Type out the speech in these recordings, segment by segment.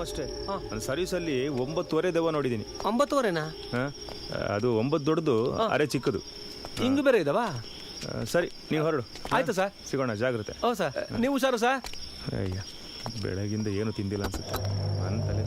ಅಷ್ಟೇ ನಾನು ಸರ್ವಿಸಲ್ಲಿ 9:15 ದೆವ್ವ ನೋಡಿದ್ದೀನಿ. 9:15ನಾ? ಅದು 9 ದೊಡ್ಡದು, ಅರೆ ಚಿಕ್ಕದು. ಹಿಂಗೂ ಬೇರೆ ಇದಾವಾ? ಸರಿ, ನೀವು ಹೊರಡು. ಆಯ್ತು ಸರ್, ಸಿಗೋಣ, ಜಾಗ್ರತೆ. ಓ ಸರ್, ನೀವು ಹುಷಾರು ಸರ್. ಅಯ್ಯ, ಬೆಳಗಿಂದ ಏನು ತಿಂದಿಲ್ಲ ಅನ್ಸುತ್ತೆ ನನ್ನ ತಲೆ.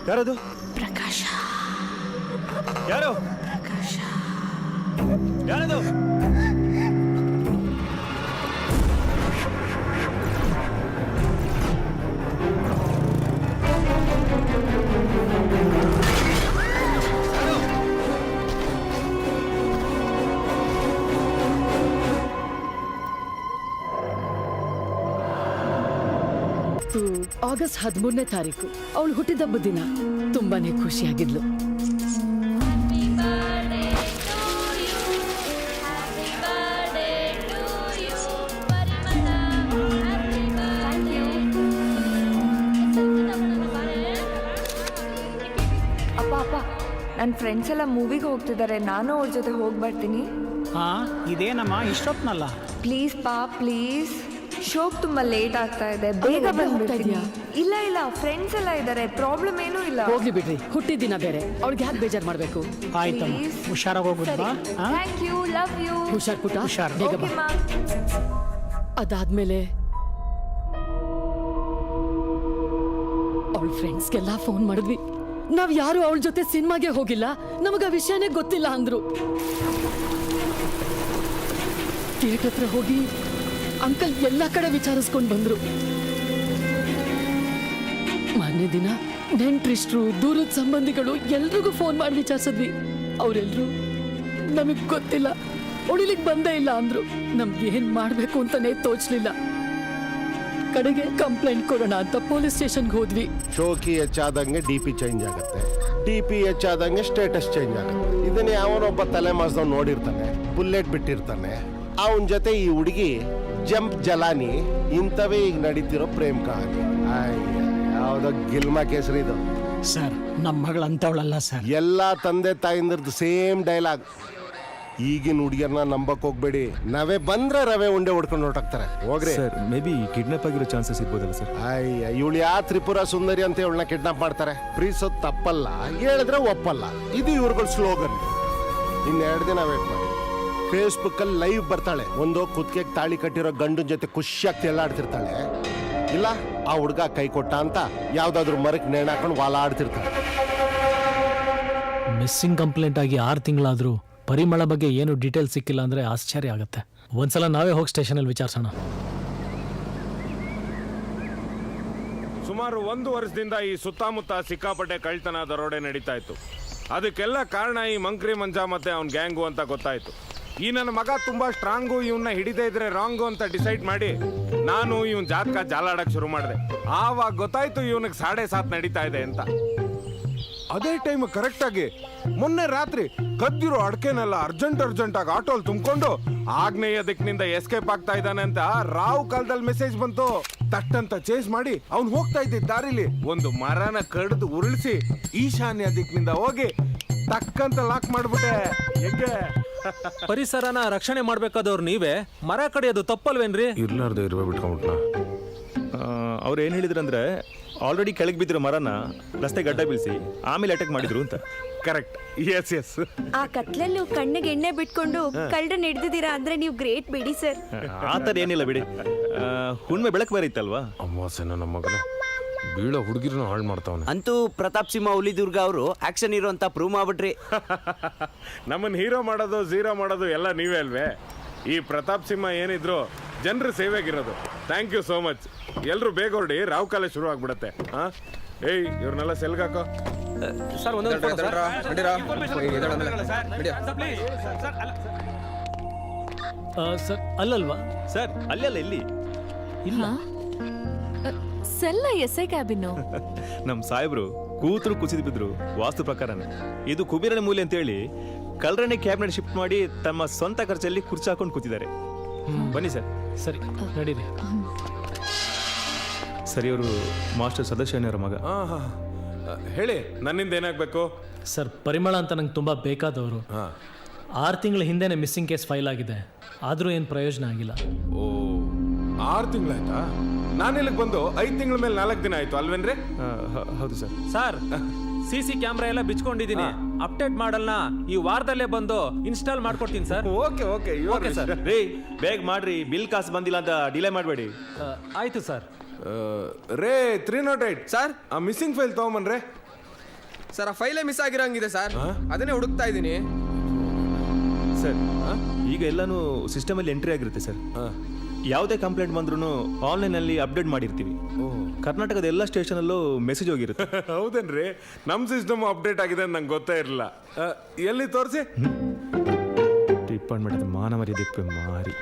ಯಾರದು? ಪ್ರಕಾಶ. ಯಾರು? ಪ್ರಕಾಶ. ಯಾರದು? ಆಗಸ್ಟ್ 13ನೇ ತಾರೀಕು ಅವಳು ಹುಟ್ಟಿದಬ್ಬ ದಿನ. ತುಂಬಾನೇ ಖುಷಿಯಾಗಿದ್ಲು. ಅಪ್ಪ ಅಪ್ಪ, ನನ್ನ ಫ್ರೆಂಡ್ಸ್ ಎಲ್ಲ ಮೂವಿಗೆ ಹೋಗ್ತಿದ್ದಾರೆ, ನಾನು ಅವ್ರ ಜೊತೆ ಹೋಗಿ ಬರ್ತೀನಿ. ಹಾ, ಇದೇನಮ್ಮ ಇಷ್ಟೊತ್ನಲ್ಲ? ಪ್ಲೀಸ್ ಪಾ, ಪ್ಲೀಸ್. ಶೋಕ್ ತುಂಬಾ ಲೇಟ್ ಆಗ್ತಾ ಇದೆ, ಬೇಗ ಬಂದ್ಬಿಡ್ತೀನಿ. ಇಲ್ಲ ಇಲ್ಲ, ಫ್ರೆಂಡ್ಸ್ ಎಲ್ಲ ಇದ್ದಾರೆ, ಪ್ರಾಬ್ಲಮ್ ಏನೂ ಇಲ್ಲ. ಹೋಗ್ಲಿ ಬಿಡ್ರಿ, ಹುಟ್ಟಿದ ಬೇರೆ, ಅವ್ಳಿಗೆ ಯಾಕೆ ಬೇಜಾರು ಮಾಡ್ಬೇಕು? ಆಯ್ತಮ್ಮ, ಹುಷಾರಾಗಿ ಹೋಗುದಾ? Thank you, love you. ಹುಷಾರ್ ಪುಟ, ಹುಷಾರ್. ಬೇಗ ಬಾ. ಅದಾದ್ಮೇಲೆ ಅವಳ ಫ್ರೆಂಡ್ಸ್ಗೆಲ್ಲ ಫೋನ್ ಮಾಡಿದ್ವಿ. ನಾವ್ ಯಾರು ಅವಳ ಜೊತೆ ಸಿನಿಮಾಗೆ ಹೋಗಿಲ್ಲ, ನಮಗ ವಿಷಯನೇ ಗೊತ್ತಿಲ್ಲ ಅಂದ್ರು. ಥಿಯೇಟರ್ ಹತ್ರ ಹೋಗಿ ಅಂಕಲ್ ಎಲ್ಲ ಕಡೆ ವಿಚಾರಿಸ್ಕೊಂಡು ಬಂದ್ರು. ಮಾರನೇ ದಿನ ನೆಂಟ್ರಿಷ್ಟ್ರು, ದೂರದ ಸಂಬಂಧಿಗಳು ಎಲ್ರಿಗೂ ಫೋನ್ ಮಾಡಿ ವಿಚಾರಿಸಿದ್ವಿ. ಅವರೆಲ್ಲರೂ ನಮಗ್ ಗೊತ್ತಿಲ್ಲ, ಉಳಿಲಿಕ್ಕೆ ಬಂದೇ ಇಲ್ಲ ಅಂದ್ರು. ನಮ್ಗೆ ಏನ್ ಮಾಡ್ಬೇಕು ಅಂತಾನೆ ತೋಚ್ಲಿಲ್ಲ. ಕಡೆಗೆ ಕಂಪ್ಲೇಂಟ್ ಕೊಡೋಣ ಅಂತ ಪೊಲೀಸ್ ಸ್ಟೇಷನ್ಗೆ ಹೋದ್ವಿ. ಶೋಕಿ ಹೆಚ್ಚಾದಂಗೆ DP ಚೇಂಜ್ ಆಗುತ್ತೆ, DP ಹೆಚ್ಚಾದಂಗೆ ಸ್ಟೇಟಸ್ ಚೇಂಜ್ ಆಗುತ್ತೆ. ಇದನ್ನ ಯಾವನೊಬ್ಬ ತಲೆ ಮಾಸ್ದವ್ ನೋಡಿರ್ತಾನೆ, ಬುಲೆಟ್ ಬಿಟ್ಟಿರ್ತಾನೆ. ಅವನ ಜೊತೆ ಈ ಹುಡುಗಿ ಜಂಪ್ ಜಲಾನಿ, ಇಂಥವೇ ಈಗ ನಡೀತಿರೋ ಪ್ರೇಮ್ ಕಹಾನಿ. ಯಾವ್ದೋ ಗಿಲ್ಮಾ ಕೇಸರಿ ಇದು ಸರ್. ನಮ್ಮ ಮಗಳು ಅಂತವಳಲ್ಲ ಸರ್. ಎಲ್ಲಾ ತಂದೆ ತಾಯಿಂದ್ರದ್ದು ಸೇಮ್ ಡೈಲಾಗ್. ಈಗಿನ ಹುಡುಗಿಯರ್ನ ನಂಬಕ್ ಹೋಗ್ಬೇಡಿ, ನಾವೇ ಬಂದ್ರೆ ರವೆ ಉಂಡೆ ಹೊಡ್ಕೊಂಡು ಹೊರಟಾಗ್ತಾರೆ. ಹೋಗ್ರಿ ಸರ್, ಮೇ ಬಿ ಕಿಡ್ನಾಪ್ ಆಗಿರೋ ಚಾನ್ಸಸ್ ಇರ್ಬೋದಲ್ಲ ಸರ್? ಅಯ್ಯ, ಇವಳು ಯಾ ತ್ರಿಪುರ ಸುಂದರಿ ಅಂತ ಇವಳನ್ನ ಕಿಡ್ನಾಪ್ ಮಾಡ್ತಾರೆ. ಪ್ರೀಸೋದ್ ತಪ್ಪಲ್ಲ, ಹೇಳಿದ್ರೆ ಒಪ್ಪಲ್ಲ. ಇದು ಇವ್ರುಗಳ ಸ್ಲೋಗನ್. ಇನ್ನೆರಡು ದಿನ ವೇಟ್ ಮಾಡಿ. ಫೇಸ್ಬುಕ್ ಅಲ್ಲಿ ಲೈವ್ ಬರ್ತಾಳೆ. ಒಂದು ಕುತ್ತಿಗೆ ತಾಳಿ ಕಟ್ಟಿರೋ ಗಂಡನ ಜೊತೆ ಖುಷಿಯಾಗಿ ತೆಳ್ಳಾಡ್ತಿರ್ತಾಳೆ. ಇಲ್ಲ, ಆ ಹುಡುಗ ಕೈ ಕೊಟ್ಟ ಅಂತ ಯಾವ್ದಾದ್ರು ಮರಕ್ಕೆ ನೇಣು ಹಾಕೊಂಡು ವಾಲಾಡ್ತಿರ್ತಾಳೆ. ಮಿಸ್ಸಿಂಗ್ ಕಂಪ್ಲೇಂಟ್ ಆಗಿ 6 ತಿಂಗಳಾದ್ರೂ ಪರಿಮಳ ಬಗ್ಗೆ ಏನು ಡೀಟೇಲ್ ಸಿಕ್ಕಿಲ್ಲ ಅಂದ್ರೆ ಆಶ್ಚರ್ಯ ಆಗುತ್ತೆ. ಒಂದ್ಸಲ ನಾವೇ ಹೋಗಿ ಸ್ಟೇಷನಲ್ಲಿ ವಿಚಾರಿಸೋಣ. ಸುಮಾರು 1 ವರ್ಷದಿಂದ ಈ ಸುತ್ತಮುತ್ತ ಸಿಕ್ಕಾಪಟ್ಟೆ ಕಳ್ತನ, ದರೋಡೆ ನಡೀತಾ ಇತ್ತು. ಅದಕ್ಕೆಲ್ಲ ಕಾರಣ ಈ ಮಂಕ್ರಿ ಮಂಜ ಮತ್ತೆ ಅವನ್ ಗ್ಯಾಂಗು ಅಂತ ಗೊತ್ತಾಯ್ತು. ಈ ನನ್ನ ಮಗ ತುಂಬಾ ಸ್ಟ್ರಾಂಗು, ಇವನ್ನ ಹಿಡಿದೇ ಇದ್ರೆ ರಾಂಗು ಅಂತ ಡಿಸೈಡ್ ಮಾಡಿ ನಾನು ಇವನ್ ಜಾತಕ ಜಾಲಾಡಕ್ ಶುರು ಮಾಡಿದೆ. ಆವಾಗ ಗೊತ್ತಾಯ್ತು ಇವನಿಗೆ 7.5 ನಡೀತಾ ಇದೆ ಅಂತ. ಅದೇ ಟೈಮ್ ಕರೆಕ್ಟ್ ಆಗಿ ಮೊನ್ನೆ ರಾತ್ರಿ ಕದ್ದಿರೋ ಅಡಕೆನೆಲ್ಲ ಅರ್ಜೆಂಟ್ ಆಗಿ ಆಟೋಲ್ ತುಂಬಿಕೊಂಡು ಆಗ್ನೇಯ ದಿಕ್ಕಿನಿಂದ ಎಸ್ಕೇಪ್ ಆಗ್ತಾ ಇದ್ದಾನೆ ಅಂತ ರಾವ್ ಕಾಲದಲ್ಲಿ ಮೆಸೇಜ್ ಬಂತು. ತಟ್ಟಂತ ಚೇಸ್ ಮಾಡಿ ಅವ್ನು ಹೋಗ್ತಾ ಇದ್ದ ದಾರಿಲಿ ಒಂದು ಮರನ ಕಡ್ದು ಉರುಳಿಸಿ ಈಶಾನ್ಯ ದಿಕ್ಕಿನಿಂದ ಹೋಗಿ ತಕ್ಕಂತ ಲಾಕ್ ಮಾಡ್ಬಿಟ್ಟೆ. ಹೆಂಗೆ? ಪರಿಸರನ ರಕ್ಷಣೆ ಮಾಡ್ಬೇಕಾದವ್ರು ನೀವೇ, ಮರ ಕಡಿಯೋದು ತಪ್ಪಲ್ವೇನ್ರಿ? ಇರ್ಲಾರ್ದು ಇರುವ ಬಿಟ್ಕೊಂಡ್ಬಿಟ್ನ. ಅವ್ರು ಏನು ಹೇಳಿದ್ರಂದ್ರೆ, ಆಲ್ರೆಡಿ ಕೆಳಗೆ ಬಿದ್ದಿರೋ ಮರನ ರಸ್ತೆ ಗಡ್ಡ ಬೀಳಿಸಿ ಆಮೇಲೆ ಅಟ್ಯಾಕ್ ಮಾಡಿದ್ರು ಅಂತ. ಕರೆಕ್ಟ್. ಎಸ್. ಆ ಕತ್ಲಲ್ಲಿ ನೀವು ಕಣ್ಣಿಗೆ ಎಣ್ಣೆ ಬಿಟ್ಕೊಂಡು ಕಳ್ಳರನ್ನ ಹಿಡ್ದಿದ್ದೀರಾ ಅಂದ್ರೆ ನೀವು ಗ್ರೇಟ್ ಬಿಡಿ ಸರ್. ಆ ಥರ ಏನಿಲ್ಲ ಬಿಡಿ, ಹುಣ್ಮೆ ಬೆಳಕು ಬೇರೆ ಇತ್ತಲ್ವಾ. ಅಮ್ಮಾಸೆನ ನಮ್ಮ ಮಗನೇ ಬೀಳೋ ಹುಡುಗಿರನ್ನ ಹಾಳು ಮಾಡ್ತಾವನೆ. ಅಂತೂ ಪ್ರತಾಪ್ ಸಿಂಹ ಹುಲಿದುರ್ಗ ಅವರು ಆಕ್ಷನ್ ಹೀರೋ ಅಂತ ಪ್ರೂವ್ ಮಾಡ್ಬಿಟ್ರಿ. ನಮ್ಮನ್ನ ಹೀರೋ ಮಾಡೋದು, ಝೀರೋ ಮಾಡೋದು ಎಲ್ಲ ನೀವೇ ಅಲ್ವೇ? ಈ ಪ್ರತಾಪ್ ಸಿಂಹ ಏನಿದ್ರು ಜನರ ಸೇವೆಗಿರೋದು. Thank you so much. ಎಲ್ಲರೂ ಬೇಗ ಹೊರಡಿ, ರಾವ್ ಕಾಲ ಶುರು ಆಗ್ಬಿಡತ್ತೆ. ಏಯ್, ಇವ್ರನ್ನೆಲ್ಲ ಸೆಲ್ಗಾಕೋ. ಸರ್, ಸರ್ ಅಲ್ಲಲ್ವಾ? ಸರ್ ಅಲ್ಲೆಲ್ಲ ಇಲ್ಲಿ ಇಲ್ಲ. ಸೆಲ್ಲ ಎಸ್ಐ ಕ್ಯಾಬಿನ್. ನಮ್ಮ ಸಾಹೇಬ್ರು ಕೂತರು ಕುಸಿದು ಬಿದ್ರು ವಾಸ್ತು ಪ್ರಕಾರನೇ. ಇದು ಕುಬೇರನ ಮೂಲೆ ಅಂತೇಳಿ ಕಲ್ರನ್ನೇ ಕ್ಯಾಬಿನೆಟ್ ಶಿಫ್ಟ್ ಮಾಡಿ ತಮ್ಮ ಸ್ವಂತ ಖರ್ಚಲ್ಲಿ ಕುರ್ಚಿ ಹಾಕೊಂಡು ಕೂತಿದ್ದಾರೆ. ಬನ್ನಿ ಸರ್. ಸರಿ ನಡೀರಿ. ಸರಿ, ಅವರು ಮಾಸ್ಟರ್ ಸದಸ್ಯನವರ ಮಗ. ಹೇಳಿ, ನನ್ನಿಂದ ಏನಾಗಬೇಕು? ಸರ್ ಪರಿಮಳ ಅಂತ ನಂಗೆ ತುಂಬ ಬೇಕಾದವರು. 6 ತಿಂಗಳ ಹಿಂದೆನೇ ಮಿಸ್ಸಿಂಗ್ ಕೇಸ್ ಫೈಲ್ ಆಗಿದೆ, ಆದರೂ ಏನು ಪ್ರಯೋಜನ ಆಗಿಲ್ಲ. ಓ, 6 ತಿಂಗಳಾಯ್ತಾ? ನಾನು ಇಲ್ಲಿಗೆ ಬಂದು 5 ತಿಂಗಳ ಮೇಲೆ 4 ದಿನ ಆಯ್ತು ಅಲ್ವೇನ್ರಿ? ಹೌದು ಸರ್. ಸರ್ CC ಕ್ಯಾಮ್ರಾ ಎಲ್ಲ ಬಿಚ್ಕೊಂಡಿದೀನಿ. ಅಪ್ಡೇಟ್ ಮಾಡಲ್ನ ಈ ವಾರದಲ್ಲೇ ಬಂದು ಇನ್ಸ್ಟಾಲ್ ಮಾಡ್ಕೊಡ್ತೀನಿ sir. Okay okay okay sir. ರೀ ಬೇಗ ಮಾಡ್ರಿ, ಬಿಲ್ ಕಾಸು ಬಂದಿಲ್ಲ ಅಂತ ಡಿಲೇ ಮಾಡಬೇಡಿ. ಆಯ್ತು ಸರ್. ರೇ 308 ಸರ್, ಆ ಮಿಸ್ಸಿಂಗ್ ಫೈಲ್ ತಗೊಂಬನ್ರೆ. ಸರ್ ಆ ಫೈಲೇ ಮಿಸ್ ಆಗಿರಂಗಿದೆ ಸರ್, ಅದನ್ನೇ ಹುಡುಕ್ತಾ ಇದ್ದೀನಿ ಸರ್. ಈಗ ಎಲ್ಲಾನು ಸಿಸ್ಟಮಲ್ಲಿ ಎಂಟ್ರಿ ಆಗಿರುತ್ತೆ ಸರ್. ಯಾವುದೇ ಕಂಪ್ಲೇಂಟ್ ಬಂದ್ರೂ ಆನ್ಲೈನಲ್ಲಿ ಅಪ್ಡೇಟ್ ಮಾಡಿರ್ತೀವಿ. ಕರ್ನಾಟಕದ ಎಲ್ಲ ಸ್ಟೇಷನಲ್ಲೂ ಮೆಸೇಜ್ ಹೋಗಿರುತ್ತೆ. ಹೌದೇನ್ರಿ? ನಮ್ಮ ಸಿಸ್ಟಮ್ ಅಪ್ಡೇಟ್ ಆಗಿದೆ ಅಂತ ನಂಗೆ ಗೊತ್ತೇ ಇರಲಿಲ್ಲ. ಎಲ್ಲಿ ತೋರಿಸಿ. ಡಿಪಾರ್ಟ್ಮೆಂಟ್ ಮಾನ ಮರ್ಯಾದೆ ಮಾರಿ.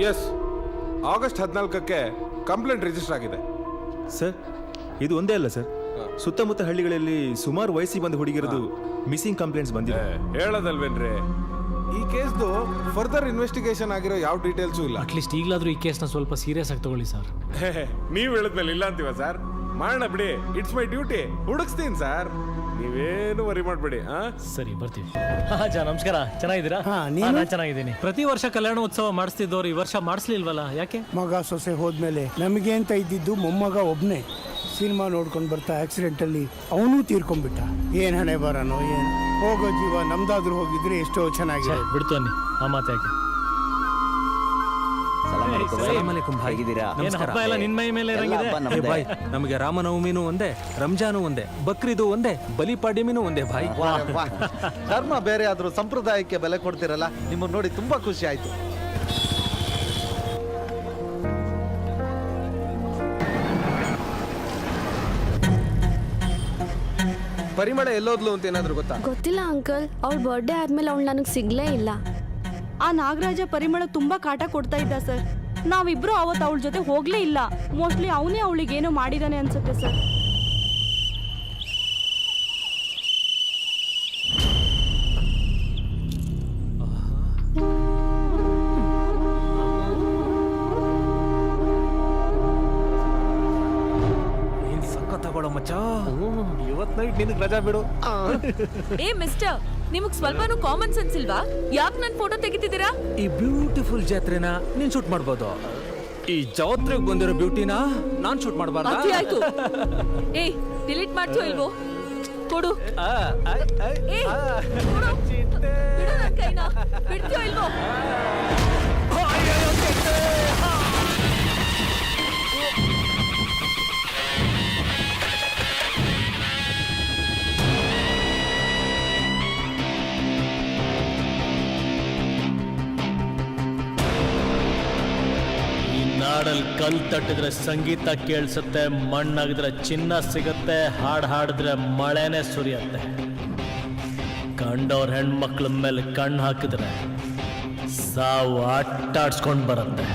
ಎಸ್, ಆಗಸ್ಟ್ 14ಕ್ಕೆ ಕಂಪ್ಲೇಂಟ್ ರಿಜಿಸ್ಟರ್ ಆಗಿದೆ ಸರ್. ಇದು ಒಂದೇ ಅಲ್ಲ ಸರ್, ಸುತ್ತಮುತ್ತ ಹಳ್ಳಿಗಳಲ್ಲಿ ಸುಮಾರು ವಯಸ್ಸಿಗೆ ಬಂದ ಹುಡುಗಿರದು ಮಿಸ್ಸಿಂಗ್ ಕಂಪ್ಲೇಂಟ್ಸ್ ಬಂದಿದೆ. ಹೇಳೋದಲ್ವೇನ್ರಿ? ಈ ಕೇಸ್ದು ಫರ್ದರ್ ಇನ್ವೆಸ್ಟಿಗೇಷನ್ ಆಗಿರೋ ಯಾವ ಡೀಟೇಲ್ಸು ಇಲ್ಲ. ಅಟ್ಲೀಸ್ಟ್ ಈಗಲಾದರೂ ಈ ಕೇಸ್ನ ಸ್ವಲ್ಪ ಸೀರಿಯಸ್ ಆಗಿ ತಗೊಳ್ಳಿ ಸರ್. ನೀವು ಹೇಳಿದ್ಮೇಲೆ ಇಲ್ಲ ಅಂತೀವ ಸರ್? ಮಾಡೋಣ ಬಿಡಿ, ಇಟ್ಸ್ ಮೈ ಡ್ಯೂಟಿ. ಹುಡುಕ್ಸ್ತೀನಿ ಸರ್, ನೀವೇನು ವರಿ ಮಾಡಬೇಡಿ. ಸರಿ ಬರ್ತೀವಿ. ನಮಸ್ಕಾರ, ಚೆನ್ನಾಗಿದ್ದೀರಾ? ನಾನು ಚೆನ್ನಾಗಿದ್ದೀನಿ. ಪ್ರತಿ ವರ್ಷ ಕಲ್ಯಾಣೋತ್ಸವ ಮಾಡಿಸ್ತಿದ್ದವ್ರು ಈ ವರ್ಷ ಮಾಡಿಸ್ಲಿಲ್ವಲ್ಲ, ಯಾಕೆ? ಮಗ ಸೊಸೆ ಹೋದ್ಮೇಲೆ ನಮಗೆ ಅಂತ ಇದ್ದಿದ್ದು ಮೊಮ್ಮಗ ಒಬ್ನೇ. ಸಿನಿಮಾ ನೋಡ್ಕೊಂಡು ಬರ್ತಾ ಆಕ್ಸಿಡೆಂಟಲ್ಲಿ ಅವನೂ ತೀರ್ಕೊಂಡ್ಬಿಟ್ಟ. ಏನ್ ಹಣೆ ಬರನೋ ಏನು. ಹೋಗೋ ಜೀವ ನಮ್ದಾದ್ರೂ ಹೋಗಿದ್ರೆ ಎಷ್ಟೋ ಚೆನ್ನಾಗಿದೆ. ಬಿಡ್ತು ಅನ್ನಿ, ಆ ಮಾತು ಯಾಕೆ? ಹೇಗಿದ್ದೀರಾ? ಏನು ಹಬ್ಬ ಎಲ್ಲ ನಿನ್ ಮೈ ಮೇಲೆ ಇರಂಗಿದೆ? ನಮ್ದೇ. ಭಾಯ್, ನಮಗೆ ರಾಮನವಮಿನೂ ಒಂದೇ, ರಂಜಾನು ಒಂದೇ, ಬಕ್ರೀದು ಒಂದೇ, ಬಲಿಪಾಡ್ಯಮಿನೂ ಒಂದೇ ಭಾಯ್. ಧರ್ಮ ಬೇರೆ ಆದ್ರೂ ಸಂಪ್ರದಾಯಕ್ಕೆ ಬೆಲೆ ಕೊಡ್ತಿರಲ್ಲ, ನಿಮ್ಮನ್ನು ನೋಡಿ ತುಂಬಾ ಖುಷಿ ಆಯ್ತು. ಪರಿಮಳ ಎಲ್ಲೋದ್ಲು ಅಂತ ಏನಾದ್ರು ಗೊತ್ತಾ? ಗೊತ್ತಿಲ್ಲ ಅಂಕಲ್, ಅವಳ ಬರ್ಡೇ ಆದ್ಮೇಲೆ ಅವಳು ನನಗೆ ಸಿಗ್ಲೇ ಇಲ್ಲ. ಆ ನಾಗರಾಜ ಪರಿಮಳ ತುಂಬಾ ಕಾಟ ಕೊಡ್ತಾ ಇದ್ದ ಸರ್. ನಾವಿಬ್ರು ಅವತ್ತು ಅವಳ ಜೊತೆ ಹೋಗ್ಲೇ ಇಲ್ಲ. ಮೋಸ್ಟ್ಲಿ ಅವನೇ ಅವಳಿಗೆ ಏನೋ ಮಾಡಿದಾನೆ ಅನ್ಸುತ್ತೆ ಸರ್. ಇವತ್ ನೈಟ್ ನಿನಗೆ ರಜಾ ಬಿಡು. ಏ ಮಿಸ್ಟರ್, ನಿಮಗ್ ಸ್ವಲ್ಪನೂ ಕಾಮನ್ ಸೆನ್ಸ್ ಇಲ್ವಾ? ಯಾಕೆ ನನ್ ಫೋಟೋ ತೆಗಿತಿದ್ದೀರಾ? ಈ ಬ್ಯೂಟಿಫುಲ್ ಜಾತ್ರೆನ ನೀನ್ ಶೂಟ್ ಮಾಡ್ಬೋದು, ಈ ಜಾತ್ರೆಗೆ ಬಂದಿರೋ ಬ್ಯೂಟಿನ ನಾನ್ ಶೂಟ್ ಮಾಡಬಾರ್ದು. ಅತಿ ಆಯ್ತು. ಏ ಡಿಲೀಟ್ ಮಾಡ್ತೀಯೋ ಇಲ್ವೋ? ಕೊಡು. ಏ, ಕೊಡು. ಬಿಡು ನನ್ ಕೈನ. ಬಿಡ್ತೀಯೋ ಇಲ್ವೋ? ನಾಡಲ್ ಕಲ್ ತಟ್ಟಿದ್ರೆ ಸಂಗೀತ ಕೇಳಿಸುತ್ತೆ, ಮಣ್ಣಾಗಿದ್ರೆ ಚಿನ್ನ ಸಿಗುತ್ತೆ, ಹಾಡು ಹಾಡಿದ್ರೆ ಮಳೆನೇ ಸುರಿಯತ್ತೆ. ಕಂಡವ್ರ ಹೆಣ್ಮಕ್ಳ ಮೇಲೆ ಕಣ್ಣು ಹಾಕಿದ್ರೆ ಸಾವು ಅಟ್ಟಾಡ್ಸ್ಕೊಂಡು ಬರುತ್ತೆ.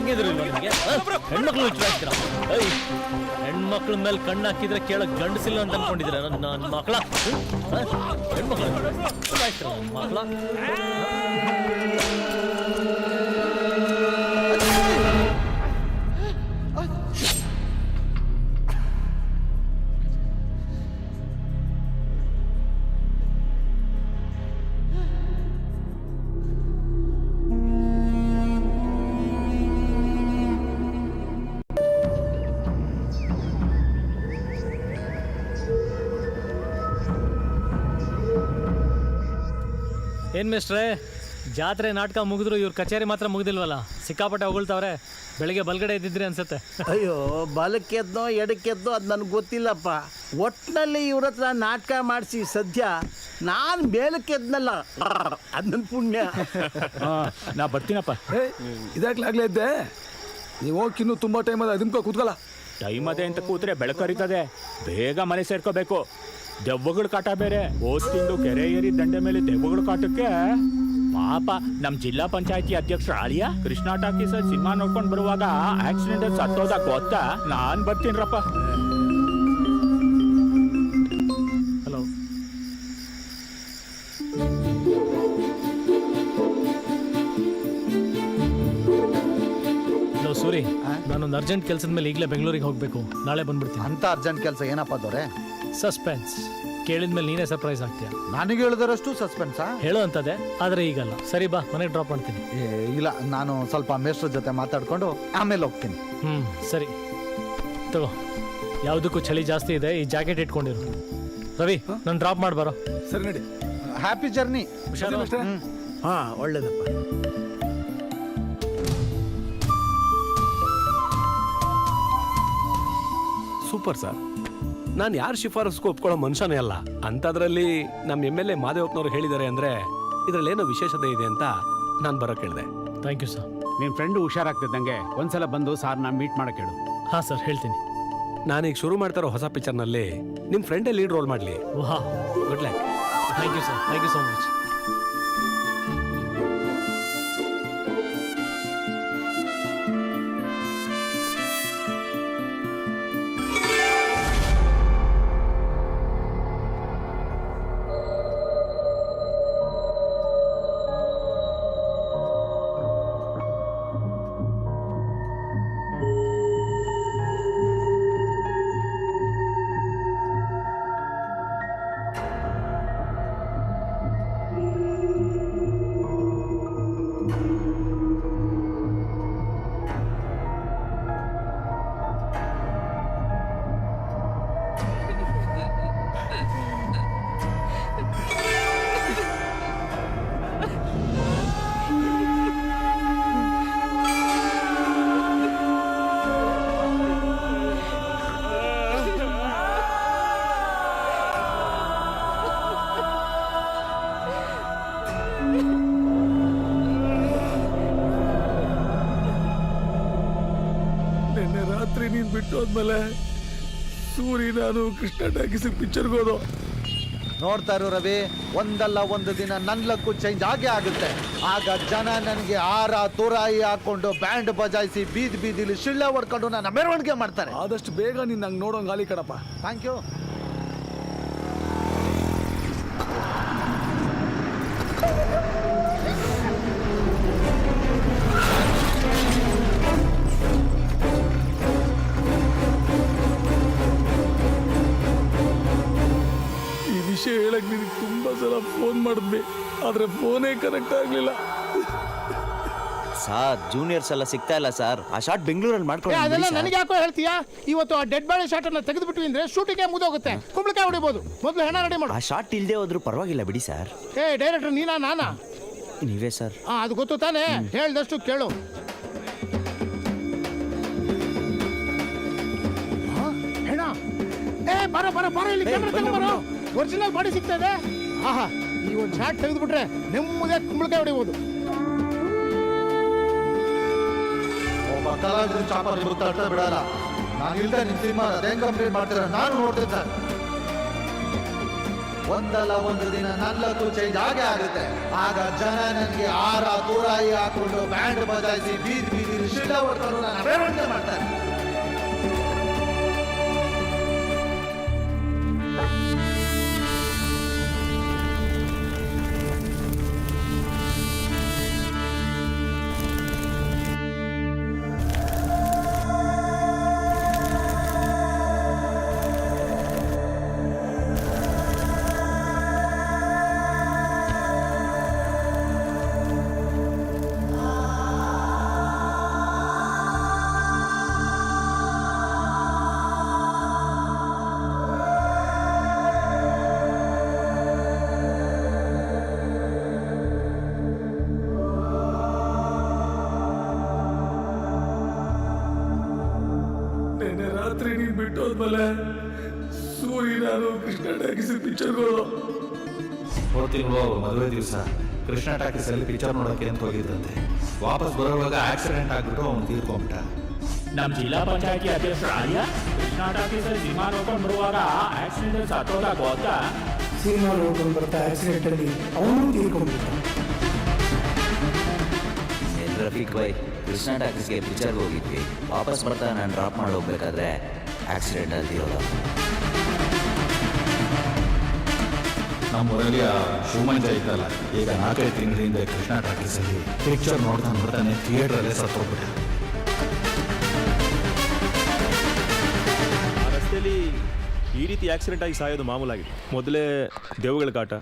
ತಂಗಿದ್ರು ನನಗೆ ಹೆಣ್ಮಕ್ಳು ವಿಚಾರಿಸ್ತೀರ ಹೆಣ್ಮಕ್ಳ ಮೇಲೆ ಕಣ್ಣು ಹಾಕಿದ್ರೆ ಕೇಳಕ್ ಗಂಡಸಿಲ್ಲ ಅಂತ ಅನ್ಕೊಂಡಿದ್ದೀರ ನನ್ನ ಮಕ್ಕಳ ಹೆಣ್ಮಕ್ಳು ವಿಚಾರಿಸ್ತೀರ ನನ್ನ ಮಕ್ಕಳ ಏನ್ ಮಿಸ್ಟ್ರೆ ಜಾತ್ರೆ ನಾಟಕ ಮುಗಿದ್ರು ಇವ್ರ ಕಚೇರಿ ಮಾತ್ರ ಮುಗಿದಿಲ್ವಲ್ಲ ಸಿಕ್ಕಾಪಟ್ಟೆ ಹೊಗಳ್ತಾವ್ರೆ ಬೆಳಿಗ್ಗೆ ಬಲ್ಗಡೆ ಇದ್ದಿದ್ರಿ ಅನ್ಸುತ್ತೆ ಅಯ್ಯೋ ಬಲಕ್ಕೆದ್ನೋ ಎಡಕ್ಕೆದ್ನೋ ಅದು ನನಗೆ ಗೊತ್ತಿಲ್ಲಪ್ಪ ಒಟ್ಟಿನಲ್ಲಿ ಇವ್ರ ಹತ್ರ ನಾಟಕ ಮಾಡಿಸಿ ಸದ್ಯ ನಾನು ಮೇಲಕ್ಕೆದ್ನಲ್ಲ ಅದು ನನ್ನ ಪುಣ್ಯ. ನಾ ಬರ್ತೀನಪ್ಪ. ಇದಾಗ್ಲಾಗ್ಲೇ ಇದ್ದೆ ನೀವು ಹೋಗಿನ್ನೂ ತುಂಬ ಟೈಮ್ ಅದ ಅದನ್ನ ಕೂತ್ಕಲ್ಲ. ಟೈಮ್ ಅದೇ ಅಂತ ಕೂತ್ರೆ ಬೆಳಕರಿತದೆ, ಬೇಗ ಮನೆ ಸೇರ್ಕೋಬೇಕು. ದೆವ್ವಗಳ ಕಾಟ ಬೇರೆ, ಹೋದ್ ತಿಂದು ಕೆರೆ ಏರಿ ದಂಡೆ ಮೇಲೆ ದೆವ್ವಗಳ ಕಾಟಕ್ಕೆ ಪಾಪ ನಮ್ ಜಿಲ್ಲಾ ಪಂಚಾಯತಿ ಅಧ್ಯಕ್ಷ ಆಳಿಯ ಕೃಷ್ಣ ಟಾಕೀಸ್ ಸಿನಿಮಾ ನೋಡ್ಕೊಂಡ್ ಬರುವಾಗ ಆಕ್ಸಿಡೆಂಟ್ ಸತ್ತೋದ ಗೊತ್ತಾ? ನಾನ್ ಬರ್ತೀನ್ರಪ್ಪ. ಹಲೋ, ಹಲೋ ಸೂರಿ, ನಾನೊಂದು ಅರ್ಜೆಂಟ್ ಕೆಲಸದ ಮೇಲೆ ಈಗಲೇ ಬೆಂಗಳೂರಿಗೆ ಹೋಗ್ಬೇಕು. ನಾಳೆ ಬಂದ್ಬಿಡ್ತೀನಿ. ಅಂತ ಅರ್ಜೆಂಟ್ ಕೆಲಸ ಏನಪ್ಪ ದೊರೆ? ಸಸ್ಪೆನ್ಸ್. ಕೇಳಿದ್ಮೇಲೆ ನೀನೇ ಸರ್ಪ್ರೈಸ್ ಆಗ್ತೀಯ. ನನಗೆ ಹೇಳಿದರಷ್ಟು ಸಸ್ಪೆನ್ಸಾ? ಹೇಳು ಅಂತದೆ, ಆದ್ರೆ ಈಗಲ್ಲ. ಸರಿ ಬಾ, ಮನೆಗೆ ಡ್ರಾಪ್ ಮಾಡ್ತೀನಿ. ಇಲ್ಲ, ನಾನು ಸ್ವಲ್ಪ ಮೇಷ್ಟ್ರ ಜೊತೆ ಮಾತಾಡ್ಕೊಂಡು ಆಮೇಲೆ ಹೋಗ್ತೀನಿ. ಸರಿ ತಗೋ. ಯಾವುದಕ್ಕೂ ಚಳಿ ಜಾಸ್ತಿ ಇದೆ, ಈ ಜಾಕೆಟ್ ಇಟ್ಕೊಂಡಿರು. ರವಿ, ನಾನು ಡ್ರಾಪ್ ಮಾಡ್ಬಾರೋ. ಸರಿ ನಡಿ. Happy journey. ಹುಷಾರು. ಹಾ, ಒಳ್ಳೇದಪ್ಪ. Super sir. ನಾನು ಯಾರು ಶಿಫಾರಸ್ಗೂ ಒಪ್ಕೊಳ್ಳೋ ಮನುಷ್ಯನೇ ಅಲ್ಲ. ಅಂಥದ್ರಲ್ಲಿ ನಮ್ಮ MLA ಮಾದೇವಪ್ಪನವ್ರು ಹೇಳಿದ್ದಾರೆ ಅಂದರೆ ಇದರಲ್ಲೇನೋ ವಿಶೇಷತೆ ಇದೆ ಅಂತ ನಾನು ಬರೋಕೆ ಹೇಳಿದೆ. Thank you sir. ನಿನ್ ಫ್ರೆಂಡ್ ಹುಷಾರಾಗ್ತಿದ್ದಂಗೆ ಒಂದ್ಸಲ ಬಂದು ಸಾರ್ನ ಮೀಟ್ ಮಾಡಕ್ಕೆ ಹೇಳು. ಹಾಂ ಸರ್, ಹೇಳ್ತೀನಿ. ನಾನೀಗ ಶುರು ಮಾಡ್ತಾರೋ ಹೊಸ ಪಿಕ್ಚರ್ನಲ್ಲಿ ನಿಮ್ಮ ಫ್ರೆಂಡೇ ಲೀಡ್ ರೋಲ್ ಮಾಡಲಿ. ವಾ, good luck. Thank you sir, thank you so much. ನಿನ್ನೆ ರಾತ್ರಿ ನೀನು ಬಿಟ್ಟು ಹೋದ್ಮೇಲೆ ಸೂರಿ ನಾನು ಕೃಷ್ಣ ಟಾಕೀಸ್ ಪಿಕ್ಚರ್ಗೆ ಹೋದೋ. ನೋಡ್ತಾ ಇರೋ ರವಿ, ಒಂದಲ್ಲ ಒಂದು ದಿನ ನನ್ನ ಲಕ್ಕು ಚೇಂಜ್ ಆಗೇ ಆಗುತ್ತೆ. ಆಗ ಜನ ನನಗೆ ಆರ ತುರಾಯಿ ಹಾಕೊಂಡು ಬ್ಯಾಂಡ್ ಬಜಾಯಿಸಿ ಬೀದಿ ಬೀದಿಲಿ ಶಿಳ್ಳೆ ಹೊಡ್ಕೊಂಡು ನನ್ನ ಮೆರವಣಿಗೆ ಮಾಡ್ತಾರೆ. ಆದಷ್ಟು ಬೇಗ ನೀನು ನಂಗೆ ನೋಡೋಂಗೆ ಗಾಲಿ ಕಣಪ್ಪ. Thank you. ವಿಷಯ ಹೇಳಕ್ ನಿನಗೆ ತುಂಬಾ ಸಲ ಫೋನ್ ಮಾಡಿದ್ವಿ, ಆದ್ರೆ ಫೋನೇ ಕನೆಕ್ಟ್ ಆಗ್ಲಿಲ್ಲ. ಸಾರ್, ಜೂನಿಯರ್ಸ್ ಎಲ್ಲ ಸಿಗ್ತಾ ಇಲ್ಲ ಸರ್. ಆ ಶಾಟ್ ಬೆಂಗಳೂರಲ್ಲಿ ಮಾಡ್ಕೊಂಡು ಅದೆಲ್ಲ ನನಗೆ ಯಾಕೋ ಹೇಳ್ತೀಯಾ? ಇವತ್ತು ಆ ಡೆಡ್ ಬಾಡಿ ಶಾಟ್ ಅನ್ನ ತೆಗೆದುಬಿಟ್ವಿ ಅಂದ್ರೆ ಶೂಟಿಂಗ್ ಮುಗಿದೋಗುತ್ತೆ, ಕುಂಬಳಕಾಯಿ ಹೊಡಿಬಹುದು. ಮೊದಲು ಹೆಣ ರೆಡಿ ಮಾಡು. ಆ ಶಾಟ್ ಇಲ್ಲದೆ ಹೋದ್ರು ಪರವಾಗಿಲ್ಲ ಬಿಡಿ ಸರ್. ಡೈರೆಕ್ಟರ್ ನೀನಾ ನಾನಾ? ನೀವೇ ಸರ್. ಅದು ಗೊತ್ತು ತಾನೇ, ಹೇಳ್ದಷ್ಟು ಕೇಳು. ಹೆಣ? ಬರೋ ಬರೋ ಬರೋ, ಇಲ್ಲಿ ಕ್ಯಾಮೆರಾ ತಗೊಂಡ್ಬರೋ. ಒರಿಜಿನಲ್ ಬಾಡಿ ಸಿಗ್ತಾ ಇದೆ. ಆಹಾ, ಈ ಒಂದು ಶಾಟ್ ತೆಗೆದುಬಿಟ್ರೆ ನೆಮ್ಮದಿ ಕುಂಬಳಕಾಯಿ ಹೊಡಿಬಹುದು. ಬಿಡಲ್ಲ, ನಾನು ಇಲ್ದೆ ನಿಮ್ಮ ಸಿನಿಮಾ ಹೆಂಗ್ ಕಂಪ್ಲೀಟ್ ಮಾಡ್ತೀರ ನಾನು ನೋಡ್ತೀನಿ ಸರ್. ಒಂದಲ್ಲ ಒಂದು ದಿನ ನನ್ನದು ಚೇಂಜ್ ಆಗೇ ಆಗುತ್ತೆ. ಆಗ ಜನ ನನಗೆ ಆರ ತೂರಾಯಿ ಹಾಕೊಂಡು ಬ್ಯಾಂಡ್ ಬಜಾಯಿಸಿ ಬೀದಿ ಬೀದಿ ಶಿಡ್ಡ ಹೊಡ್ತಾರೋ ನಾನು ಮೆರವಣಿಗೆ ಮಾಡ್ತಾರೆ. ನೆನ್ನೆ ರಾತ್ರಿ ನೀನ್ ಬಿಟ್ಟು ಹೋದ್ಮೇಲೆ ಸೂರಿ ನಾನು ಕೃಷ್ಣ ಟಾಕೀಸ್ ಪಿಕ್ಚರ್ಗೆ ಹೋದೋ. ಹೋದ ತಿಂಗಳು ಮದುವೆ ದಿವಸ ಕೃಷ್ಣ ಟಾಕೀಸ್ ಅಲ್ಲಿ ಪಿಕ್ಚರ್ ನೋಡೋಕೆ ಅಂತ ಹೋಗಿದ್ದಂತೆ. ವಾಪಸ್ ಬರೋವಾಗ ಆಕ್ಸಿಡೆಂಟ್ ಆಗ್ಬಿಟ್ಟು ಅವ್ನು ತೀರ್ಕೊಂಬಿಟ್ಟ. ನಮ್ಮ ಜಿಲ್ಲಾ ಪಂಚಾಯತಿ ಅಧ್ಯಕ್ಷ ಆಲಿಯಾ ಕೃಷ್ಣ ಟಾಕೀಸಲ್ಲಿ ಸಿನಿಮಾ ನೋಡ್ಕೊಂಡು ಬರುವಾಗ ಆಕ್ಸಿಡೆಂಟ್ ಸತ್ತೋದ ಗೊತ್ತಾ? ಸಿನಿಮಾ ನೋಡ್ಕೊಂಡು ಬರ್ತಾ ಆಕ್ಸಿಡೆಂಟ್ ಅಲ್ಲಿ ಅವನು ತೀರ್ಕೊಂಡ್ಬಿಟ್ಟ. ರಫೀಕ್ ಬೈ ಕೃಷ್ಣ ಟಾಕೀಸ್ಗೆ ಪಿಕ್ಚರ್ಗೆ ಹೋಗಿದ್ವಿ. ವಾಪಸ್ ಬರ್ತಾ ನಾನು ಡ್ರಾಪ್ ಮಾಡಿ ಹೋಗ್ಬೇಕಾದ್ರೆ ಆಕ್ಸಿಡೆಂಟ್ ಆಗಿರೋದು. ನಮ್ಮೂರಲ್ಲಿ ಶಿವಮಂಜ ಇದ್ದಲ್ಲ, ಈಗ 4-5 ತಿಂಗಳಿಂದ ಕೃಷ್ಣ ಟಾಕೀಸಲ್ಲಿ ಪಿಕ್ಚರ್ ನೋಡ್ತಾನೆ ಥಿಯೇಟ್ರಲ್ಲೇ ಸತ್ತೋಗ್ಬಿಟ್ಟ. ಆ ರಸ್ತೆಯಲ್ಲಿ ಈ ರೀತಿ ಆಕ್ಸಿಡೆಂಟ್ ಆಗಿ ಸಾಯೋದು ಮಾಮೂಲಾಗಿದೆ. ಮೊದಲೇ ದೆವ್ವಗಳ ಕಾಟ.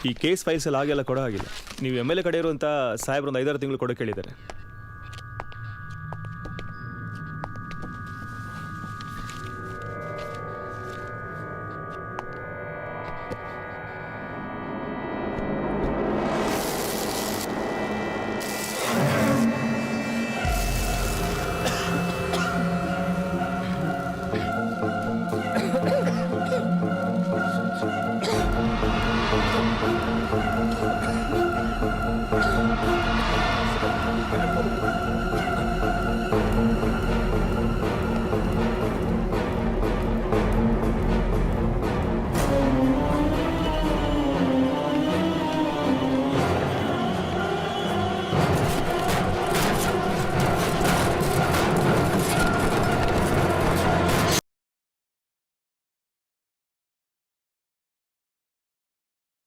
ಈ ಕೇಸ್ ಫೈಲ್ಸ್ ಎಲ್ಲ ಹಾಗೆಲ್ಲ ಕೊಡೋ ಹಾಗಿಲ್ಲ. ನೀವು ಎಮ್ ಎಲ್ ಎ ಕಡೆ ಇರುವಂಥ ಸಾಹೇಬ್ರು ಒಂದು 5-6 ತಿಂಗಳು ಕೊಡೋ ಕೇಳಿದ್ದಾರೆ.